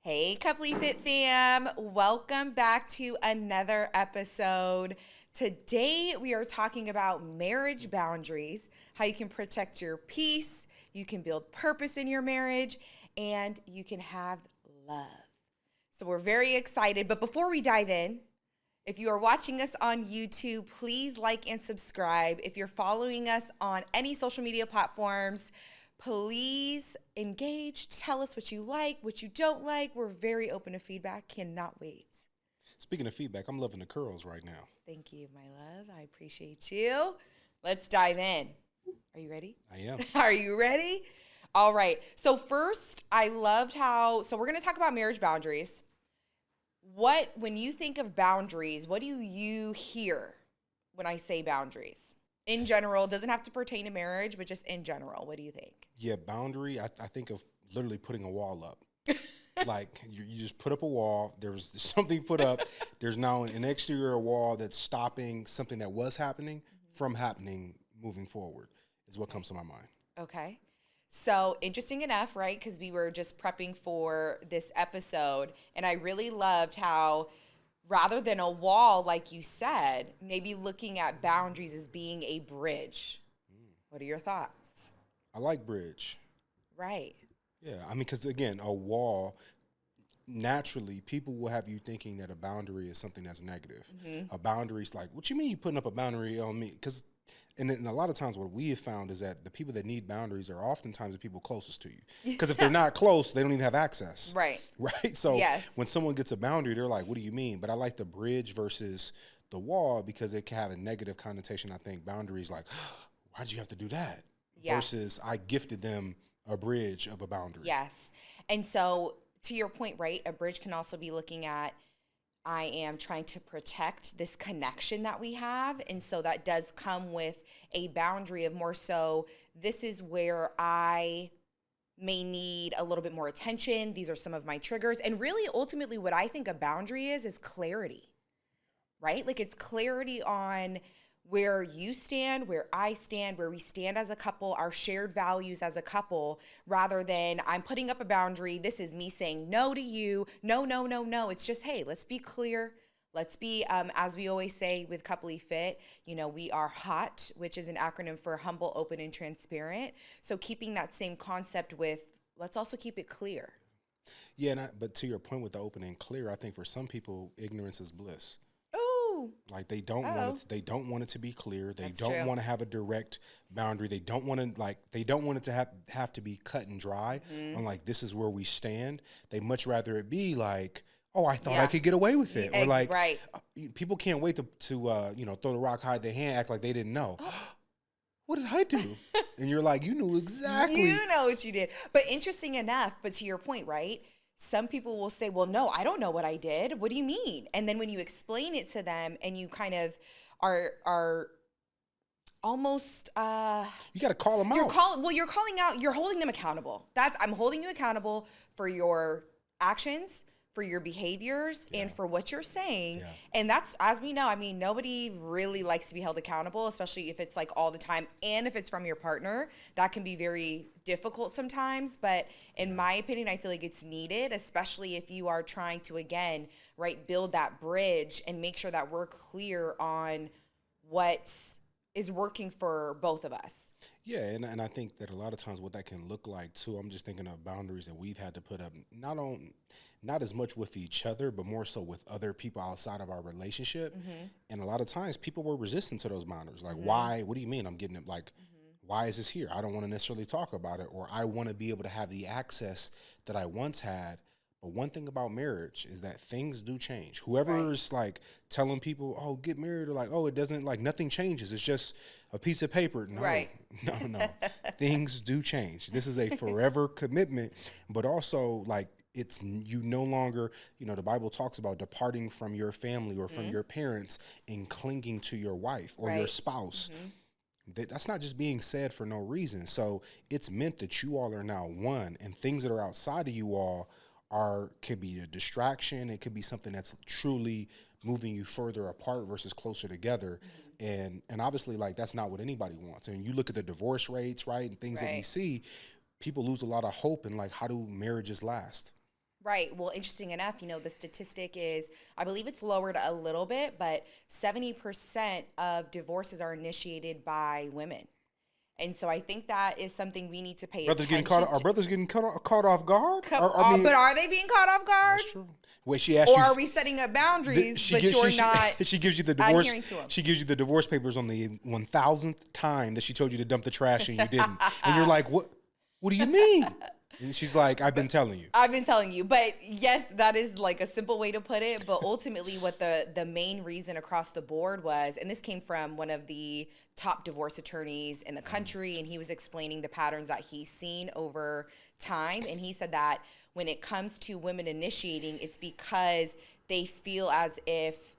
Hey, Coupley Fit fam. Welcome back to another episode. Today, we are talking about marriage boundaries, how you can protect your peace, you can build purpose in your marriage, and you can have love. So we're very excited. But before we dive in, if you are watching us on YouTube, please like and subscribe. If you're following us on any social media platforms, please engage. Tell us what you like, what you don't like. We're very open to feedback. Cannot wait. Speaking of feedback, I'm loving the curls right now. Thank you, my love. I appreciate you. Let's dive in. Are you ready? I am. Are you ready? All right. So first, I loved so we're going to talk about marriage boundaries. When you think of boundaries, what do you hear when I say boundaries? In general, doesn't have to pertain to marriage, but just in general, what do you think? Yeah, boundary, I think of literally putting a wall up. Like, you just put up a wall. There's something put up. There's now an exterior wall that's stopping something that was happening from happening moving forward is what comes to my mind. Okay. So interesting enough, right? Because we were just prepping for this episode, and I really loved how rather than a wall, like you said, maybe looking at boundaries as being a bridge. What are your thoughts? I like bridge. Right. Yeah, I mean, because again, a wall, naturally, people will have you thinking that a boundary is something that's negative. A boundary is like, what you mean you putting up a boundary on me? And a lot of times what we have found is that the people that need boundaries are oftentimes the people closest to you. Because if they're not close, they don't even have access. Right. Right? So yes. When someone gets a boundary, they're like, what do you mean? But I like the bridge versus the wall because it can have a negative connotation. I think boundaries like, why'd you have to do that? Yes. Versus I gifted them a bridge of a boundary. Yes. And so to your point, right, a bridge can also be looking at I am trying to protect this connection that we have. And so that does come with a boundary of more so, this is where I may need a little bit more attention. These are some of my triggers. And really, ultimately, what I think a boundary is clarity, right? Like it's clarity on where you stand, where I stand, where we stand as a couple, our shared values as a couple, rather than I'm putting up a boundary. This is me saying no to you. No, no, no, no. It's just, hey, let's be clear. Let's be, as we always say with Coupley Fit, we are HOT, which is an acronym for humble, open, and transparent. So keeping that same concept with, let's also keep it clear. Yeah, but to your point with the open and clear, I think for some people, ignorance is bliss. Like they don't want it to be clear. They don't want to have a direct boundary. They don't want it to have to be cut and dry. On like, this is where we stand. They much rather it be like, oh, I thought I could get away with it. Or like, right. People can't wait to throw the rock, hide their hand, act like they didn't know. What did I do? And you're like, you knew exactly. You know what you did. But interesting enough, but to your point, right? Some people will say, well, no, I don't know what I did. What do you mean? And then when you explain it to them and you kind of are almost you got to call them out. You're calling out, you're holding them accountable. I'm holding you accountable for your actions, for your behaviors, and for what you're saying. Yeah. And that's, as we know, I mean, nobody really likes to be held accountable, especially if it's like all the time. And if it's from your partner, that can be very difficult sometimes. But in my opinion, I feel like it's needed, especially if you are trying to, again, right, build that bridge and make sure that we're clear on what is working for both of us. Yeah, and I think that a lot of times what that can look like too, I'm just thinking of boundaries that we've had to put up, not as much with each other, but more so with other people outside of our relationship. And a lot of times people were resistant to those boundaries. Like, why? What do you mean I'm getting it? Like, why is this here? I don't want to necessarily talk about it, or I want to be able to have the access that I once had. But one thing about marriage is that things do change. Whoever is like telling people, oh, get married, or like, oh, it doesn't, like nothing changes. It's just a piece of paper. No, no. Things do change. This is a forever commitment, but also like it's you no longer, the Bible talks about departing from your family or from your parents and clinging to your wife or your spouse. That's not just being said for no reason. So it's meant that you all are now one, and things that are outside of you all could be a distraction. It could be something that's truly moving you further apart versus closer together. And obviously, like, that's not what anybody wants. And you look at the divorce rates, right, and things that we see, people lose a lot of hope in, like, how do marriages last? Right. Well, interesting enough, the statistic is, I believe it's lowered a little bit, but 70% of divorces are initiated by women. And so I think that is something we need to pay attention to. Are brothers getting caught off guard? But are they being caught off guard? That's true. Wait, she asked you, are we setting up boundaries, you're not she gives you the divorce. adhering to them? She gives you the divorce papers on the 1000th time that she told you to dump the trash and you didn't. And you're like, what? What do you mean? And she's like, I've been telling you. But yes, that is like a simple way to put it. But ultimately what the main reason across the board was, and this came from one of the top divorce attorneys in the country, and he was explaining the patterns that he's seen over time. And he said that when it comes to women initiating, it's because they feel as if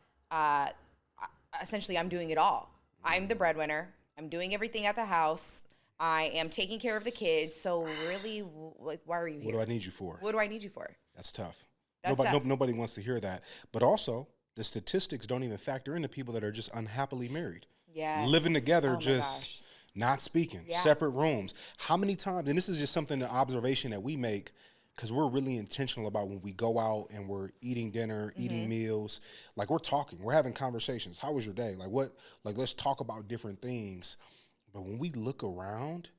essentially I'm doing it all. I'm the breadwinner. I'm doing everything at the house. I am taking care of the kids. So really, like, why are you here? What do I need you for? What do I need you for? That's tough. That's tough. Nobody wants to hear that. But also, the statistics don't even factor into people that are just unhappily married. Yes. Living together, just not speaking, separate rooms. How many times, and this is just something, an observation that we make, because we're really intentional about when we go out and we're eating dinner, eating meals, like we're talking, we're having conversations. How was your day? Let's talk about different things. But when we look around,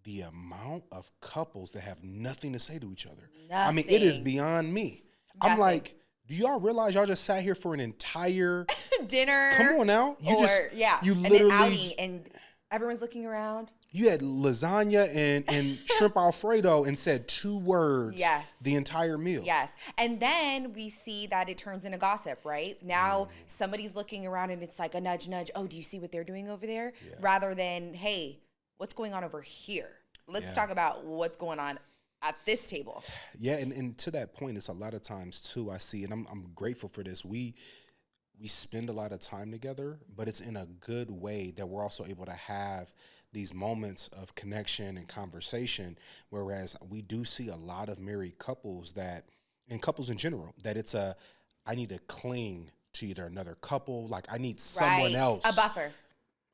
the amount of couples that have nothing to say to each other. Nothing. I mean, it is beyond me. Nothing. I'm like, do y'all realize y'all just sat here for an entire dinner? Come on now. You and literally, an outing, and everyone's looking around. You had lasagna and shrimp Alfredo and said 2 words. Yes. The entire meal. Yes. And then we see that it turns into gossip, right? Now somebody's looking around and it's like a nudge, nudge. Oh, do you see what they're doing over there? Yeah. Rather than, hey, what's going on over here? Let's talk about what's going on at this table. Yeah. And to that point, it's a lot of times too, I see, and I'm grateful for this. We spend a lot of time together, but it's in a good way that we're also able to have these moments of connection and conversation, whereas we do see a lot of married couples and couples in general, that it's I need to cling to either another couple, like I need someone else. A buffer.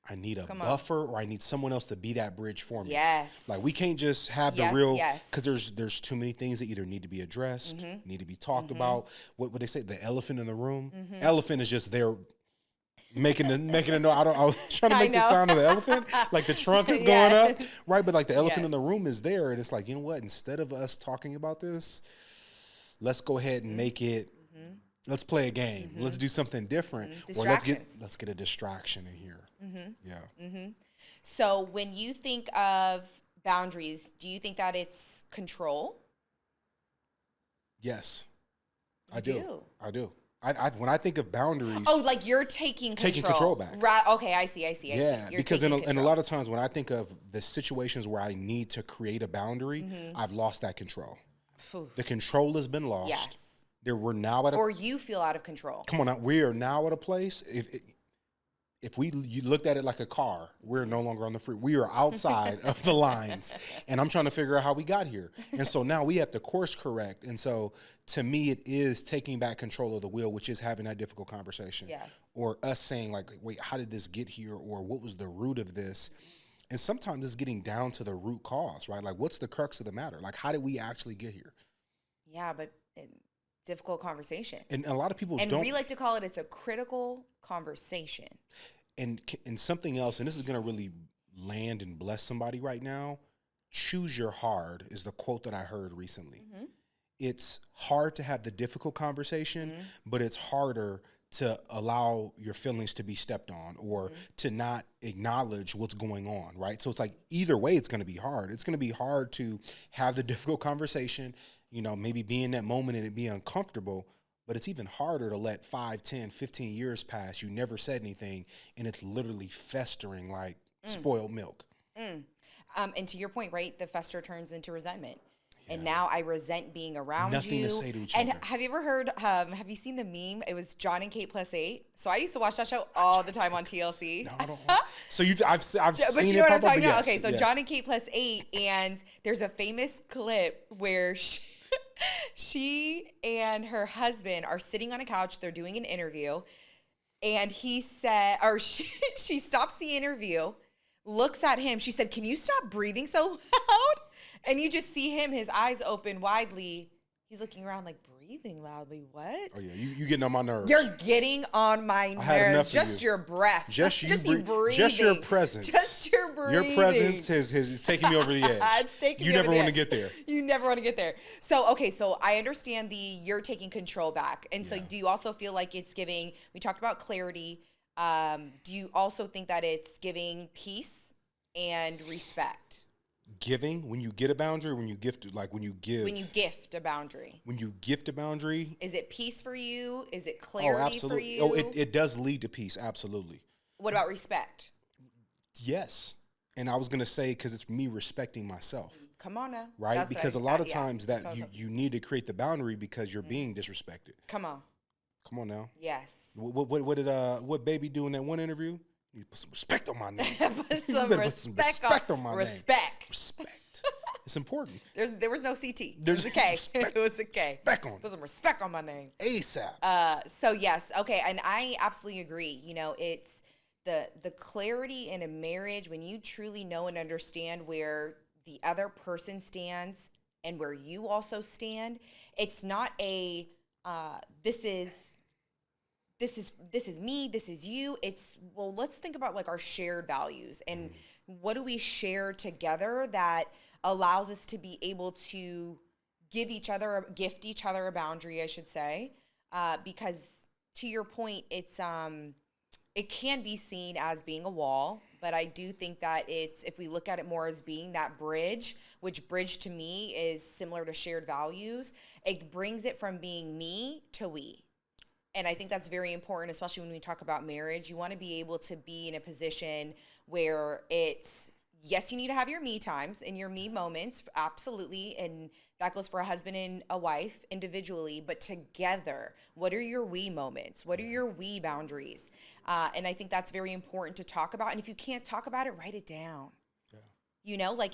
I need a buffer, or I need someone else to be that bridge for me. Yes. Like we can't just have the real, because there's too many things that either need to be addressed, need to be talked about. What would they say? The elephant in the room? Elephant is just there making a noise. I was trying to make the sound of the elephant, like the trunk is going up, right? But like the elephant in the room is there, and it's like, you know what? Instead of us talking about this, let's go ahead and make it. Let's play a game. Let's do something different, or let's get a distraction in here. Yeah. So when you think of boundaries, do you think that it's control? Yes, I do. When I think of boundaries, like you're taking control back. Right. Okay, I see. Yeah, because in a lot of times when I think of the situations where I need to create a boundary, I've lost that control. The control has been lost. Yes. We're now at or you feel out of control. Come on now, we are now at a place. If you looked at it like a car, we're no longer on the freeway. We are outside of the lines, and I'm trying to figure out how we got here. And so now we have to course correct. And so to me, it is taking back control of the wheel, which is having that difficult conversation. Yes. Or us saying like, wait, how did this get here? Or what was the root of this? And sometimes it's getting down to the root cause, right? Like, what's the crux of the matter? Like, how did we actually get here? Yeah, but difficult conversation. And a lot of people don't. And we like to call it, it's a critical conversation. And something else, and this is going to really land and bless somebody right now. Choose your hard is the quote that I heard recently. It's hard to have the difficult conversation, but it's harder to allow your feelings to be stepped on or to not acknowledge what's going on, right? So it's like either way, it's going to be hard. It's going to be hard to have the difficult conversation, maybe be in that moment and it be uncomfortable. But it's even harder to let 5, 10, 15 years pass. You never said anything, and it's literally festering like spoiled milk. And to your point, right, the fester turns into resentment. Yeah. And now I resent being around you. Nothing to say to each other. And have you ever heard, have you seen the meme? It was John and Kate +8. So I used to watch that show all the time on TLC. No, I don't. So I've seen it. But you know what I'm talking about? Yes, Okay, so John and Kate +8, and there's a famous clip where she and her husband are sitting on a couch. They're doing an interview, and he said, or she stops the interview, looks at him. She said, "Can you stop breathing so loud?" And you just see him, his eyes open widely. He's looking around like breathing loudly. What? Oh yeah, you getting on my nerves. You're getting on my nerves. Just your breath. Just you breathing. Just your presence. Just your breathing. Your presence is taking me over the edge. It's taking you me never over want to the get there. You never want to get there. So okay, so I understand you're taking control back. And so do you also feel like it's giving, we talked about clarity. Do you also think that it's giving peace and respect? Giving, when you get a boundary, when you gift, like when you give. When you gift a boundary. When you gift a boundary. Is it peace for you? Is it clarity for you? Oh, it does lead to peace, absolutely. What about respect? Yes. And I was going to say, because it's me respecting myself. Come on now. Right? Because a lot of times that you need to create the boundary because you're being disrespected. Come on. Come on now. Yes. What did Baby do in that one interview? You put some respect on my name. Put some respect on my name. Respect. It's important. There was no CT. There's a K. It was a K. Respect on it. Put some respect on my name. ASAP. So yes, okay, and I absolutely agree. You know, it's the clarity in a marriage when you truly know and understand where the other person stands and where you also stand. It's not a this is me, this is you. It's, well, let's think about like our shared values and what do we share together that allows us to be able to gift each other a boundary, I should say, because to your point, it's it can be seen as being a wall, but I do think that if we look at it more as being that bridge, which bridge to me is similar to shared values, it brings it from being me to we. And I think that's very important, especially when we talk about marriage. You want to be able to be in a position where it's, yes, you need to have your me times and your me moments, absolutely. And that goes for a husband and a wife individually, but together, what are your we moments? What are your we boundaries? And I think that's very important to talk about. And if you can't talk about it, write it down. You know, like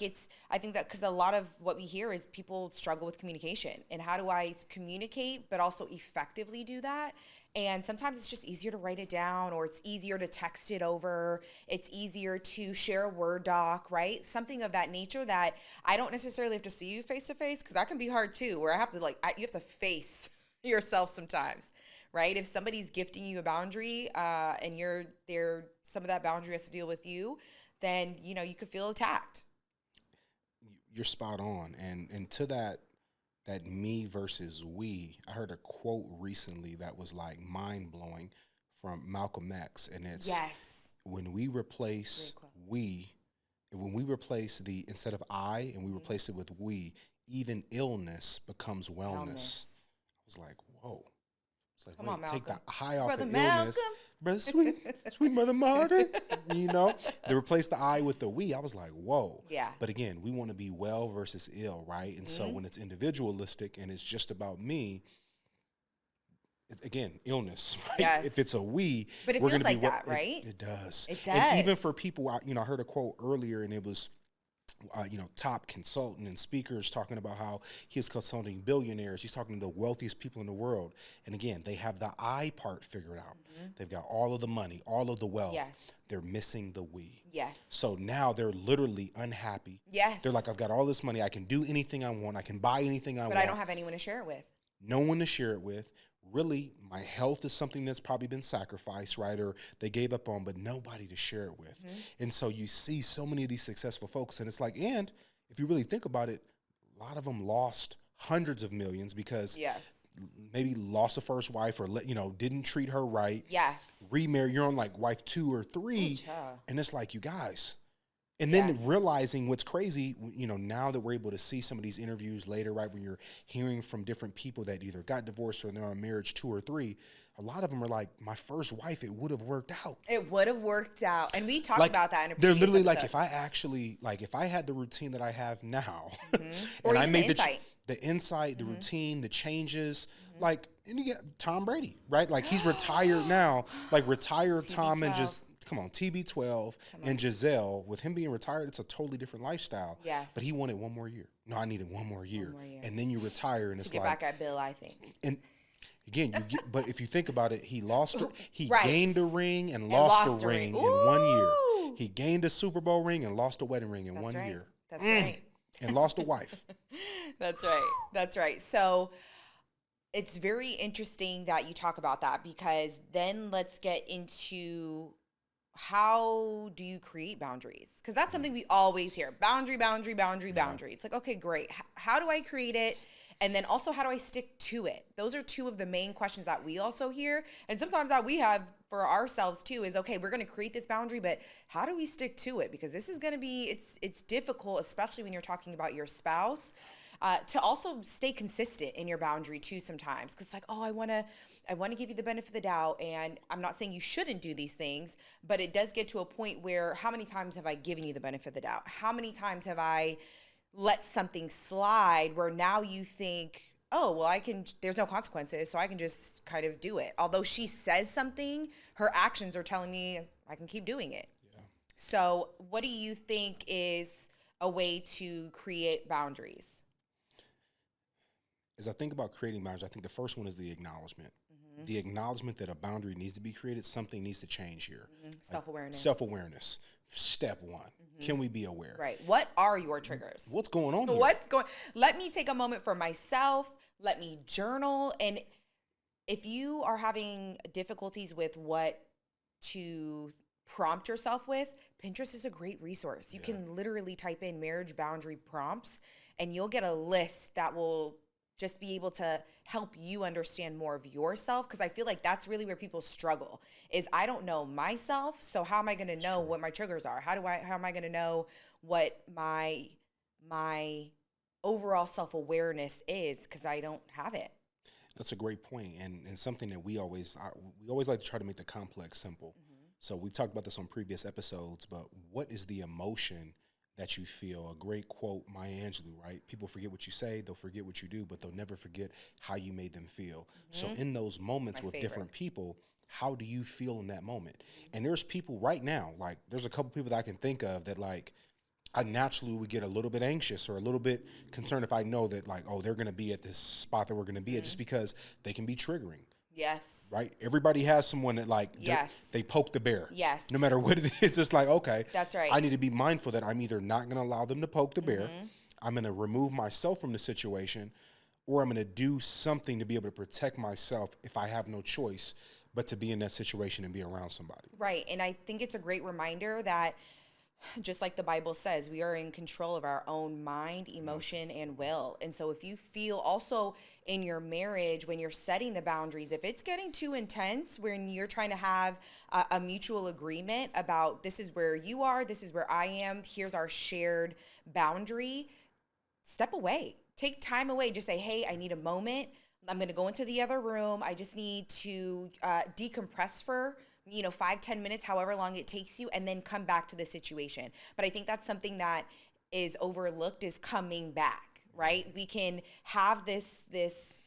I think that because a lot of what we hear is people struggle with communication and how do I communicate, but also effectively do that. And sometimes it's just easier to write it down or it's easier to text it over. It's easier to share a Word doc, right? Something of that nature that I don't necessarily have to see you face to face because that can be hard too, where I have to you have to face yourself sometimes, right? If somebody's gifting you a boundary and you're there, some of that boundary has to deal with you, then, you know, you could feel attacked. You're spot on. And to that me versus we, I heard a quote recently that was like mind-blowing from Malcolm X. And it's, when we replace instead of I, and we replace it with we, even illness becomes wellness. I was like, whoa. It's like, wait, take the high off of illness. Brother sweet Mother Martin, you know, they replaced the I with the we. I was like, whoa. Yeah. But again, we want to be well versus ill, right? And so when it's individualistic and it's just about me, it's, again, illness, right? Yes. If it's a we, but it feels like that, right? It does. It does. And even for people, I heard a quote earlier, and it was, top consultant and speakers talking about how he's consulting billionaires. He's talking to the wealthiest people in the world. And again, they have the I part figured out. They've got all of the money, all of the wealth. Yes. They're missing the we. Yes. So now they're literally unhappy. Yes. They're like, I've got all this money. I can do anything I want. I can buy anything I want. But I don't have anyone to share it with. No one to share it with. Really, my health is something that's probably been sacrificed, right? Or they gave up on, but nobody to share it with. And so you see so many of these successful folks, and it's like, and if you really think about it, a lot of them lost hundreds of millions because maybe lost a first wife or, didn't treat her right. Yes. Remarry, you're on like wife 2 or 3. And it's like, you guys. And then realizing what's crazy, now that we're able to see some of these interviews later, right, when you're hearing from different people that either got divorced or they're on marriage 2 or 3, a lot of them are like, my first wife, it would have worked out. It would have worked out. And we talked about that in a previous They're literally episode. like, if I had the routine that I have now, or and I made the insight, the routine, the changes, like, and you get Tom Brady, right? Like, he's retired now, like retired Tom and just... Come on, TB12 and Giselle, with him being retired, it's a totally different lifestyle. Yes. But he wanted one more year. No, I needed one more year. And then you retire, and it's like... To get back at Bill, I think. And again, but if you think about it, he gained a ring and lost a ring in 1 year. He gained a Super Bowl ring and lost a wedding ring in 1 year. That's right. and lost a wife. That's right. That's right. So it's very interesting that you talk about that, because then let's get into how do you create boundaries? Because that's something we always hear. Boundary, boundary, boundary, boundary. It's like, okay, great. How do I create it? And then also, how do I stick to it? Those are two of the main questions that we also hear. And sometimes that we have for ourselves too is, okay, we're going to create this boundary, but how do we stick to it? Because this is going to be, it's difficult, especially when you're talking about your spouse, to also stay consistent in your boundary too sometimes. Because it's like, oh, I want to give you the benefit of the doubt. And I'm not saying you shouldn't do these things, but it does get to a point where how many times have I given you the benefit of the doubt? How many times have I let something slide where now you think, oh, well, there's no consequences, so I can just kind of do it. Although she says something, her actions are telling me I can keep doing it. Yeah. So what do you think is a way to create boundaries? As I think about creating boundaries, I think the first one is the acknowledgement. Mm-hmm. The acknowledgement that a boundary needs to be created, something needs to change here. Mm-hmm. Self-awareness. Self-awareness. Step one. Mm-hmm. Can we be aware? Right. What are your triggers? What's going on here? Let me take a moment for myself. Let me journal. And if you are having difficulties with what to prompt yourself with, Pinterest is a great resource. You can literally type in marriage boundary prompts and you'll get a list that will just be able to help you understand more of yourself. Because I feel like that's really where people struggle is I don't know myself. So how am I going to know what my triggers are? How am I going to know what my overall self-awareness is? Because I don't have it. That's a great point. And something that we always like to try to make the complex simple. Mm-hmm. So we've talked about this on previous episodes, but what is the emotion that you feel? A great quote, Maya Angelou, right? People forget what you say, they'll forget what you do, but they'll never forget how you made them feel. Mm-hmm. So in those moments with different people, how do you feel in that moment? Mm-hmm. And there's people right now, like there's a couple people that I can think of that like, I naturally would get a little bit anxious or a little bit concerned if I know that like, oh, they're going to be at this spot that we're going to be at, just because they can be triggering. Yes. Right? Everybody has someone that like, they poke the bear. Yes. No matter what it is, it's like, okay, that's right. I need to be mindful that I'm either not going to allow them to poke the bear, I'm going to remove myself from the situation, or I'm going to do something to be able to protect myself if I have no choice but to be in that situation and be around somebody. Right. And I think it's a great reminder that just like the Bible says, we are in control of our own mind, emotion, and will. And so if you feel also in your marriage, when you're setting the boundaries, if it's getting too intense, when you're trying to have a mutual agreement about this is where you are, this is where I am, here's our shared boundary, step away. Take time away. Just say, hey, I need a moment. I'm going to go into the other room. I just need to decompress for 5-10 minutes, however long it takes you, and then come back to the situation. But I think that's something that is overlooked, is coming back, right? We can have this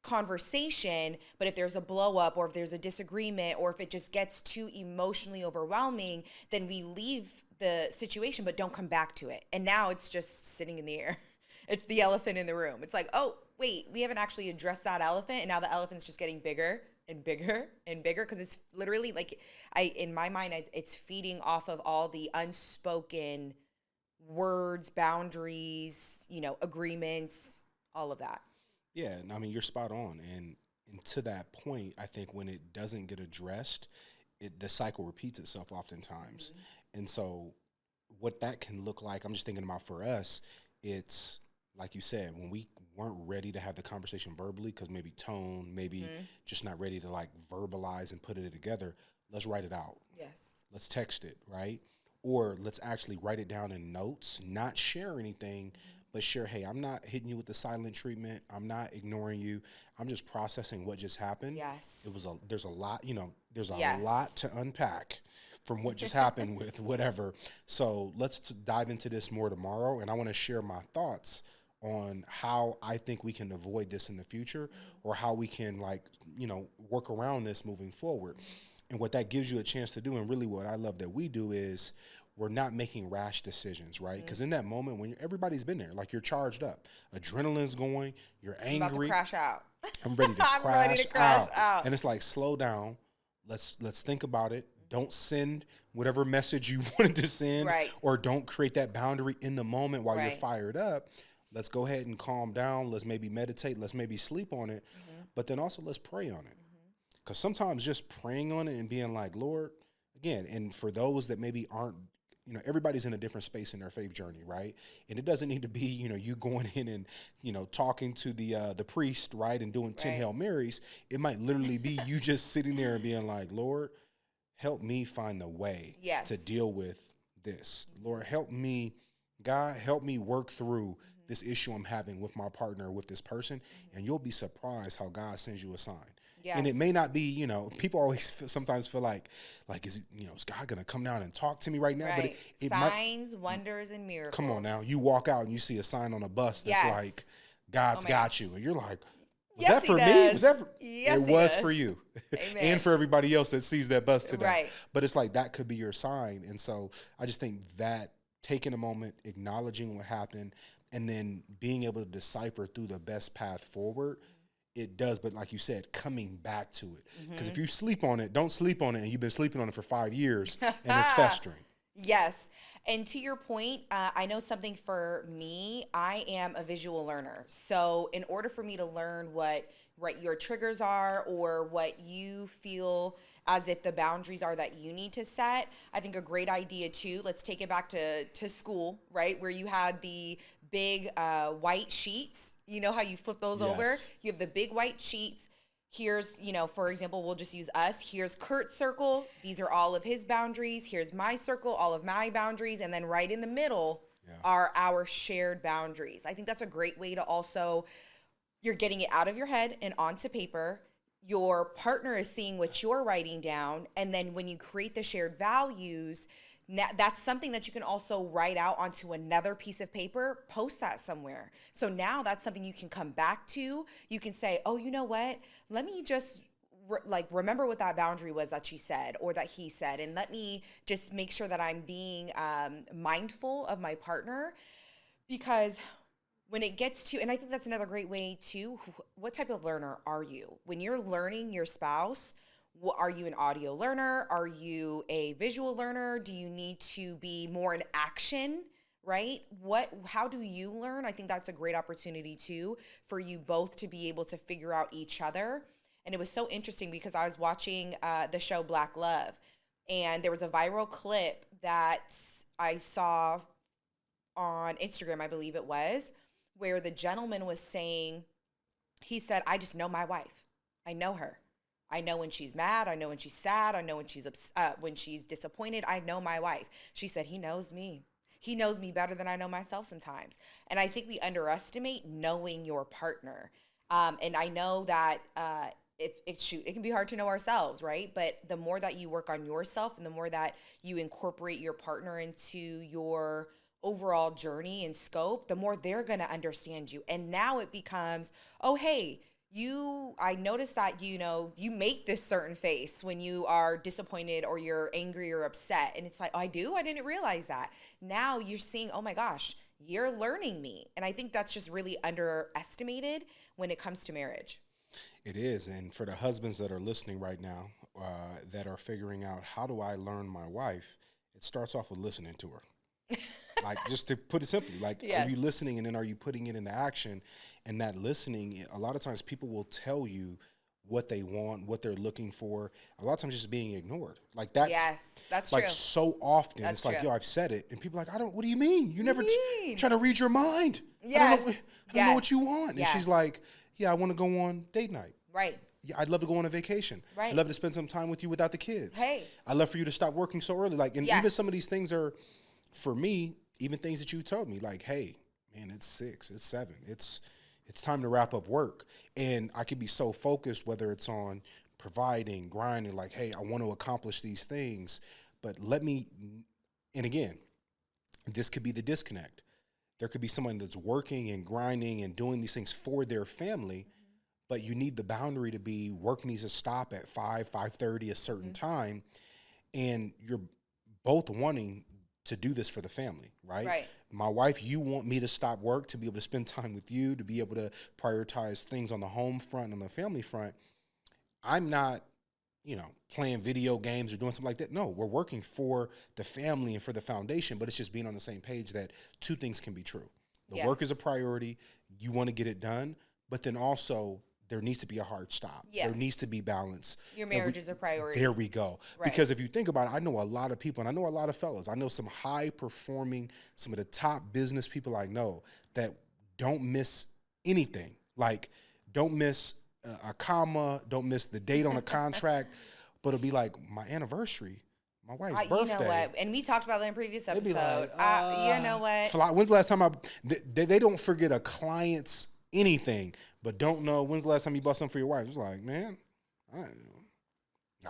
conversation, but if there's a blow up or if there's a disagreement or if it just gets too emotionally overwhelming, then we leave the situation but don't come back to it. And now it's just sitting in the air. It's the elephant in the room. It's like, oh, wait, we haven't actually addressed that elephant, and now the elephant's just getting bigger and bigger and bigger, because it's literally like, in my mind, it's feeding off of all the unspoken words, boundaries, agreements, all of that. Yeah, and I mean, you're spot on. And to that point, I think when it doesn't get addressed, the cycle repeats itself oftentimes. Mm-hmm. And so what that can look like, I'm just thinking about for us, it's like you said, when we weren't ready to have the conversation verbally, because maybe tone, maybe just not ready to like verbalize and put it together, let's write it out. Yes. Let's text it, right? Or let's actually write it down in notes, not share anything, but share, hey, I'm not hitting you with the silent treatment. I'm not ignoring you. I'm just processing what just happened. Yes. There's a lot, there's a lot to unpack from what just happened with whatever. So let's dive into this more tomorrow. And I want to share my thoughts on how I think we can avoid this in the future, or how we can work around this moving forward. And what that gives you a chance to do, and really what I love that we do, is we're not making rash decisions, right? Because in that moment when everybody's been there, like you're charged up, adrenaline's going, you're angry. I'm about to crash out. I'm ready to crash out. And it's like, slow down. Let's think about it. don't send whatever message you wanted to send, Right. or don't create that boundary in the moment while you're Right. fired up. Let's go ahead and calm down. Let's maybe meditate. Let's maybe sleep on it. But then also let's pray on it. Because sometimes just praying on it and being like, Lord, again, and for those that maybe aren't, everybody's in a different space in their faith journey, right? And it doesn't need to be, you going in and, talking to the priest, right, and doing 10 Right. Hail Marys. It might literally be you just sitting there and being like, Lord, help me find the way Yes. to deal with this. Lord, help me, God, help me work through this issue I'm having with my partner, with this person, and you'll be surprised how God sends you a sign. Yes. And it may not be, people always sometimes feel like is God going to come down and talk to me right now? Right. But it Signs, wonders, and miracles. Come on now. You walk out and you see a sign on a bus that's Yes. like, God's got God. you. And you're like, was Yes, that for he me? does. Was that for, Yes, it he was does. for you. Amen. And for everybody else that sees that bus today. Right. But it's like, that could be your sign. And so I just think that taking a moment, acknowledging what happened, and then being able to decipher through the best path forward, it does. But like you said, coming back to it. Because if you sleep on it, don't sleep on it, and you've been sleeping on it for 5 years and it's festering. Yes. And to your point, I know something for me, I am a visual learner. So in order for me to learn what your triggers are, or what you feel as if the boundaries are that you need to set, I think a great idea too, let's take it back to school, right? Where you had the big white sheets. You know how you flip those over? Yes. You have the big white sheets. Here's, for example, we'll just use us. Here's Kurt's circle. These are all of his boundaries. Here's my circle, all of my boundaries. And then right in the middle are our shared boundaries. I think that's a great way to also, you're getting it out of your head and onto paper. Your partner is seeing what you're writing down. And then when you create the shared values, now, that's something that you can also write out onto another piece of paper, post that somewhere. So now that's something you can come back to. You can say, oh, you know what? Let me just remember what that boundary was that she said or that he said. And let me just make sure that I'm being mindful of my partner. Because when it gets to, and I think that's another great way too, what type of learner are you? When you're learning your spouse, are you an audio learner? Are you a visual learner? Do you need to be more in action, right? How do you learn? I think that's a great opportunity too, for you both to be able to figure out each other. And it was so interesting because I was watching the show Black Love, and there was a viral clip that I saw on Instagram, I believe it was, where the gentleman was saying, he said, I just know my wife. I know her. I know when she's mad. I know when she's sad. I know when she's disappointed. I know my wife. She said, he knows me. He knows me better than I know myself sometimes. And I think we underestimate knowing your partner. And I know that it can be hard to know ourselves, right? But the more that you work on yourself and the more that you incorporate your partner into your overall journey and scope, the more they're going to understand you. And now it becomes, oh, hey, I noticed that, you make this certain face when you are disappointed or you're angry or upset. And it's like, oh, I do? I didn't realize that. Now you're seeing, oh my gosh, you're learning me. And I think that's just really underestimated when it comes to marriage. It is. And for the husbands that are listening right now, that are figuring out, how do I learn my wife? It starts off with listening to her. Like, just to put it simply, like, yes. Are you listening, and then are you putting it into action? And that listening, a lot of times people will tell you what they want, what they're looking for. A lot of times just being ignored. Like, that's like true. So often that's it's like, true. yo, I've said it. And people are like, what do you mean? You never try to read your mind. Yes. I don't know what you want. Yes. And she's like, yeah, I want to go on date night. Right. Yeah, I'd love to go on a vacation. Right. I'd love to spend some time with you without the kids. Hey. I'd love for you to stop working so early. Like, and yes. even some of these things are, for me, even things that you told me, like, hey, man, it's 6, it's 7, it's time to wrap up work. And I could be so focused, whether it's on providing, grinding, like, hey, I want to accomplish these things, but and again, this could be the disconnect. There could be someone that's working and grinding and doing these things for their family, but you need the boundary to be, work needs to stop at 5:30, a certain time, and you're both wanting to do this for the family, right? Right. My wife, you want me to stop work to be able to spend time with you, to be able to prioritize things on the home front and on the family front. I'm not playing video games or doing something like that. No, we're working for the family and for the foundation, but it's just being on the same page that two things can be true. The work is a priority. You want to get it done, but then also there needs to be a hard stop. Yes. There needs to be balance. Your marriage is a priority. There we go. Right. Because if you think about it, I know a lot of people, and I know a lot of fellas. I know some high performing, some of the top business people I know that don't miss anything. Like, don't miss a comma, don't miss the date on a contract, but it'll be like my anniversary, my wife's birthday. You know what? And we talked about that in a previous episode. Like, you know what? When's the last time they don't forget a client's anything, but don't know when's the last time you bought something for your wife. It's like, man,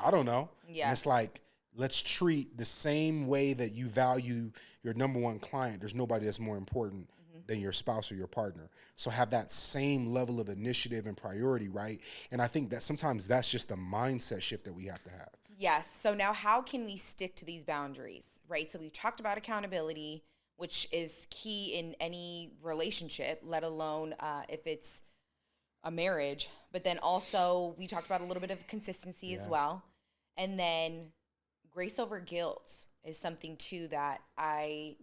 I don't know. Yeah. And it's like, let's treat the same way that you value your number one client. There's nobody that's more important than your spouse or your partner. So have that same level of initiative and priority, right? And I think that sometimes that's just a mindset shift that we have to have. Yes. So now how can we stick to these boundaries, right? So we've talked about accountability, which is key in any relationship, let alone if it's a marriage. But then also we talked about a little bit of consistency as well. And then grace over guilt is something too that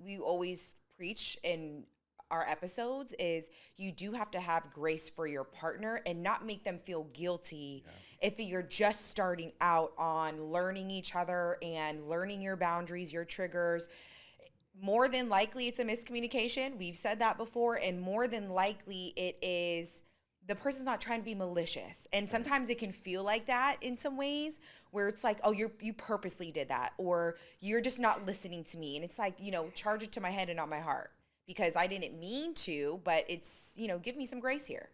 we always preach in our episodes is you do have to have grace for your partner and not make them feel guilty if you're just starting out on learning each other and learning your boundaries, your triggers. More than likely it's a miscommunication. We've said that before. And more than likely it is the person's not trying to be malicious. And sometimes it can feel like that in some ways where it's like, oh, you purposely did that, or you're just not listening to me. And it's like, charge it to my head and not my heart because I didn't mean to, but it's, give me some grace here.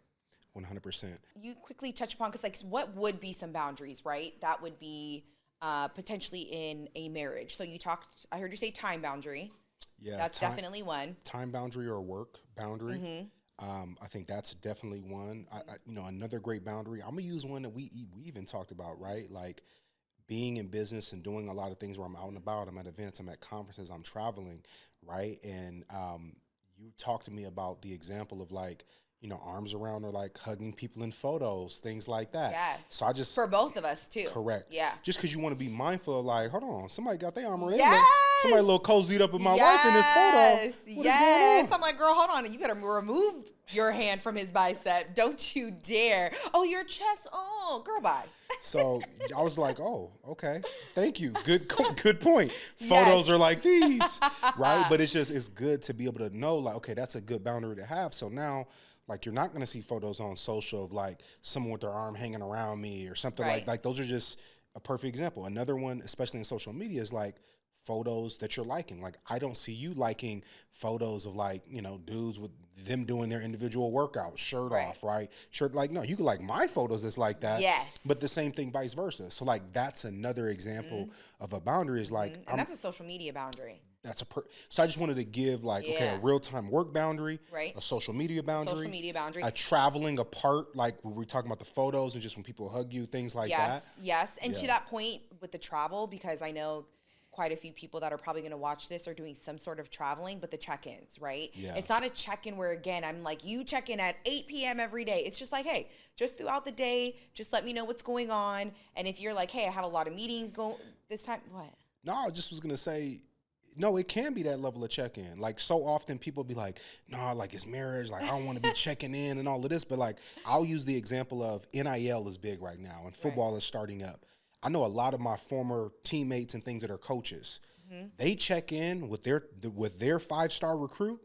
100%. You quickly touch upon, because like what would be some boundaries, right? That would be potentially in a marriage. So I heard you say time boundary. Yeah. That's definitely one. Time boundary or work boundary. Mm-hmm. I think that's definitely one. Another great boundary. I'm gonna use one that we even talked about, right? Like being in business and doing a lot of things where I'm out and about. I'm at events. I'm at conferences. I'm traveling, right? And you talked to me about the example of like, arms around or like hugging people in photos, things like that. Yes. So I just for both of us too. Correct. Yeah. Just because you want to be mindful of like, hold on, somebody got their arm around. Yes. Somebody a little cozied up with my wife in this photo. What is going on? I'm like, girl, hold on. You better remove your hand from his bicep. Don't you dare. Oh, your chest. Oh, girl, bye. So I was like, oh, okay. Thank you. Good point. Photos are like these, right? But it's good to be able to know like, okay, that's a good boundary to have. So now, like, you're not going to see photos on social of like someone with their arm hanging around me or something like those are just a perfect example. Another one, especially in social media, is like photos that you're liking. Like, I don't see you liking photos of like, dudes with them doing their individual workouts, shirt off, right? Shirt, like, no, you can like my photos that's like that. Yes. But the same thing vice versa. So like, that's another example of a boundary is like. And that's a social media boundary. So I just wanted to give like, okay, a real-time work boundary, right? A social media boundary, a traveling apart, like when we're talking about the photos and just when people hug you, things like that. Yes. And to that point with the travel, because I know quite a few people that are probably going to watch this are doing some sort of traveling, but the check-ins, right? Yeah. It's not a check-in where, again, I'm like, you check in at 8 p.m. every day. It's just like, hey, just throughout the day, just let me know what's going on. And if you're like, hey, I have a lot of meetings going this time, what? No, I just was going to say, no, it can be that level of check-in. Like, so often people be like, no, like, it's marriage. Like, I don't want to be checking in and all of this. But, like, I'll use the example of NIL is big right now and football is starting up. I know a lot of my former teammates and things that are coaches. Mm-hmm. They check in with their 5-star recruit.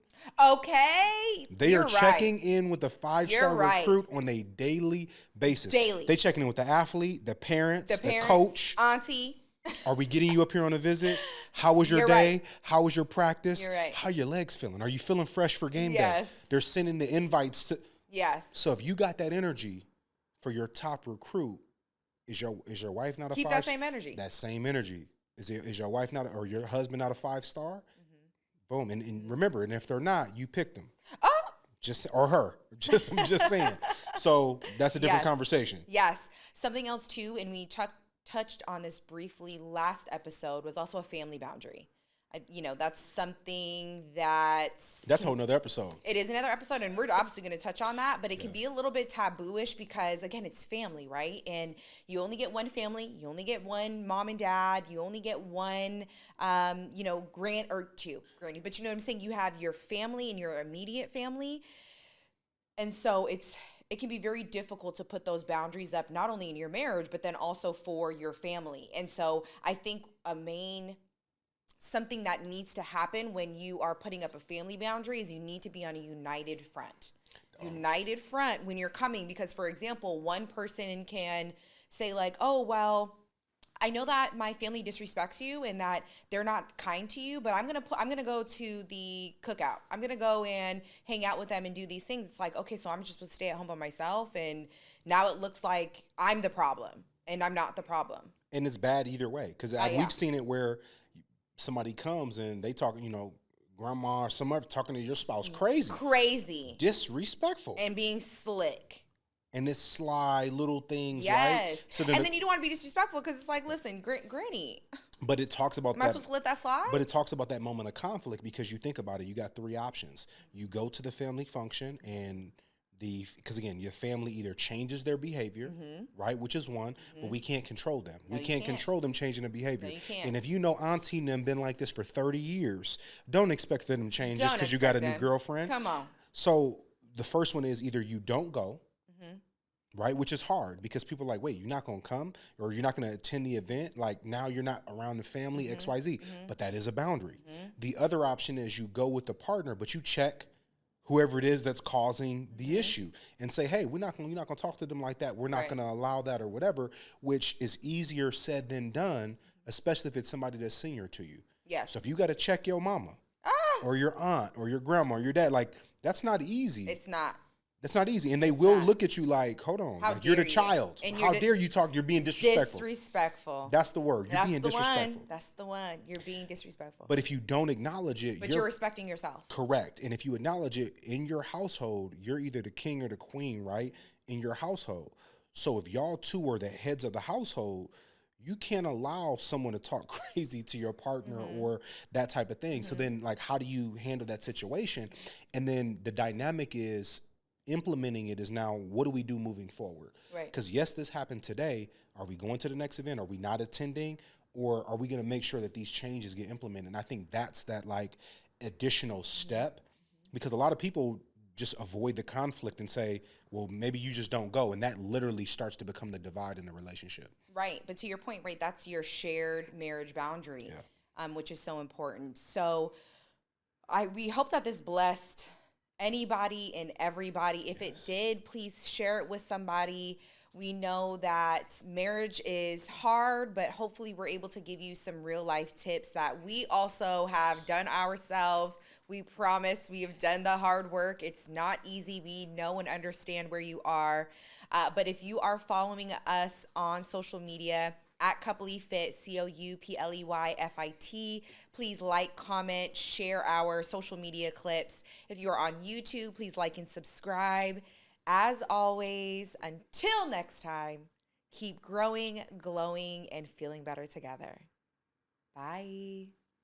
Okay. They are checking in with the 5-star recruit on a daily basis. They checking in with the athlete, the parents, the coach. Auntie. Are we getting you up here on a visit? How was your day? Right. How was your practice? You're right. How your legs feeling? Are you feeling fresh for game day? They're sending the invites. Yes. So if you got that energy for your top recruit, is your wife not a 5-star? Keep that same energy. That same energy. Is your wife not or your husband not a 5-star? Mm-hmm. Boom. And remember, and if they're not, you picked them. Oh. Or her. I'm just saying. So that's a different conversation. Yes. Something else too, and we touched on this briefly last episode, was also a family boundary. That's something that's a whole nother episode. It is another episode, and we're obviously going to touch on that, but it can be a little bit tabooish because, again, it's family, right? And you only get one family. You only get one mom and dad. You only get one, or two, granny. But you know what I'm saying? You have your family and your immediate family. And so it can be very difficult to put those boundaries up, not only in your marriage, but then also for your family. And so I think something that needs to happen when you are putting up a family boundary is you need to be on a united front. United front when you're coming, because, for example, one person can say like, oh, well, I know that my family disrespects you and that they're not kind to you, but I'm gonna go to the cookout. I'm gonna go and hang out with them and do these things. It's like, okay, so I'm just supposed to stay at home by myself, and now it looks like I'm the problem, and I'm not the problem. And it's bad either way, because we've seen it where somebody comes and they talk, grandma or somebody talking to your spouse crazy, disrespectful, and being slick. And it's sly little things, yes. right? So and then you don't want to be disrespectful because it's like, listen, granny. But it talks about Am I supposed to let that slide? But it talks about that moment of conflict, because you think about it, you got three options. You go to the family function, and because again, your family either changes their behavior, right, which is one, but we can't control them. We can't control them changing their behavior. No, you can't. And if you know auntie and them been like this for 30 years, don't expect them to change just because you got a new girlfriend. Come on. So the first one is either you don't go, right, which is hard because people are like, wait, you're not going to come, or you're not going to attend the event? Like, now you're not around the family, XYZ. But that is a boundary. The other option is you go with the partner, but you check whoever it is that's causing the issue and say, hey, you're not going to talk to them like that. We're not going to allow that, or whatever, which is easier said than done, especially if it's somebody that's senior to you. Yes. So if you got to check your mama or your aunt or your grandma or your dad, like, that's not easy. It's not. That's not easy. And they will look at you like, hold on, like, you're the child. And how dare you talk? You're being disrespectful. Disrespectful. That's the word. You're being disrespectful. That's the one. You're being disrespectful. But if you don't acknowledge it, you're respecting yourself. Correct. And if you acknowledge it in your household, you're either the king or the queen, right? In your household. So if y'all two are the heads of the household, you can't allow someone to talk crazy to your partner or that type of thing. So then, like, how do you handle that situation? And then the dynamic is, implementing it is now, what do we do moving forward? Right. Because yes, this happened today. Are we going to the next event? Are we not attending? Or are we going to make sure that these changes get implemented? And I think that's that, like, additional step, because a lot of people just avoid the conflict and say, well, maybe you just don't go. And that literally starts to become the divide in the relationship. Right. But to your point, right, that's your shared marriage boundary, which is so important. So we hope that this blessed anybody and everybody. If it did, please share it with somebody. We know that marriage is hard, but hopefully we're able to give you some real life tips that we also have done ourselves. We promise we have done the hard work. It's not easy. We know and understand where you are. But if you are following us on social media, at Coupley Fit, CoupleyFit, please like, comment, share our social media clips. If you are on YouTube, please like and subscribe. As always, until next time, keep growing, glowing, and feeling better together. Bye.